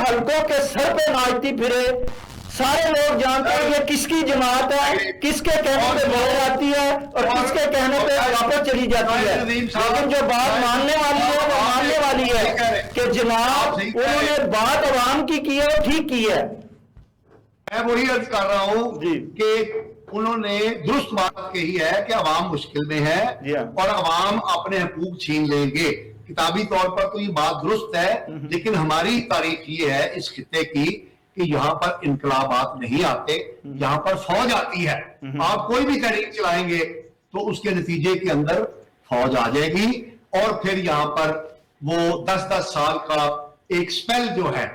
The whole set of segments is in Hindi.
हल्कों के सर पे नाचती फिरे। सारे लोग जानते हैं ये किसकी जमात है, किसके कहने पे बोल जाती है और किसके कहने पे वापस चली जाती है। लेकिन जो बात मानने वाली है वो मानने वाली है कि जनाब उन्होंने बात अवाम की है, वो ठीक की है। मैं वही अर्ज कर रहा हूं जी कि उन्होंने दुरुस्त बात कही है कि अवाम मुश्किल में है और अवाम अपने हकूक छीन लेंगे। किताबी तौर पर तो ये बात दुरुस्त है, लेकिन हमारी तारीख ये है इस खित्ते की कि यहाँ पर इनकलाबात नहीं आते, यहाँ पर फौज आती है। आप कोई भी तहरीक चलाएंगे तो उसके नतीजे के अंदर फौज आ जाएगी और फिर यहाँ पर वो 10-10 साल का एक स्पेल जो है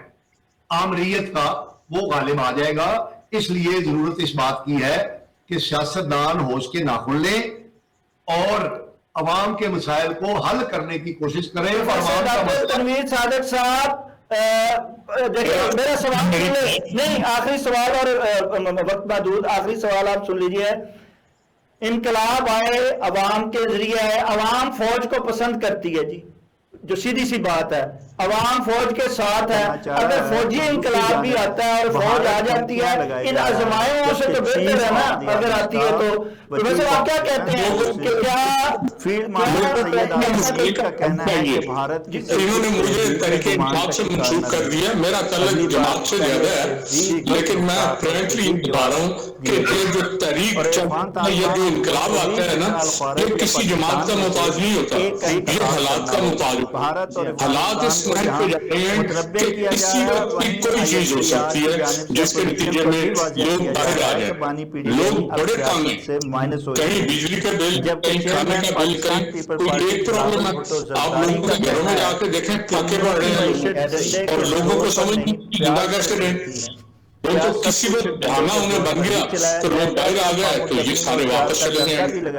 आमरीयत का वो गालिब आ जाएगा। इसलिए जरूरत इस बात की है कि सियासतदान होश के नाखुन लें और अवाम के मसाइल को हल करने की कोशिश करें। तनवीर सादिक साहब, देखिए मेरा सवाल नहीं, आखिरी सवाल और वक्त महदूद, आखिरी सवाल आप सुन लीजिए। इनकलाब आए अवाम के जरिए आए, अवाम फौज को पसंद करती है जी, जो सीधी सी बात है, अवाम फौज के साथ है। अगर फौजी इनकलाब भी आता है और फौज आ जाती है, इन आजमाइयों से तो बेहतर है ना अगर आती है तो वैसे आप क्या कहते हैं कि क्या फील्ड मार्शल का कहना है कि भारत की इन्होंने मुझे तरीके इंसाफ से मंसूब कर दिया। मेरा तल्लुक जमात से ज्यादा है, लेकिन मैं फ्रेंकली बता रहा हूँ कि ये जो तहरीक ये जो इनकलाब आता है ना, ये किसी जमात का मुताज नहीं होता, ये हालात का मुताज। हालात इस महल पे जाते हैं कि किसी वक्त कोई चीज हो सकती है जिसके नतीजे में लोग बाहर आ जाए। लोग बड़े तंग हैं, कहीं बिजली का बिल, कहीं खाने का बिल, कहीं कोई एक प्रॉब्लम है। आप लोगों के घरों में जाकर देखें, फाके बढ़ रहे हैं और लोगों को समझ नहीं जिंदा कैसे रहे। तो किसी वक्त बहाना उन्हें बन गया तो लोग बाहर आ गए तो ये सारे वापस चले जाएंगे।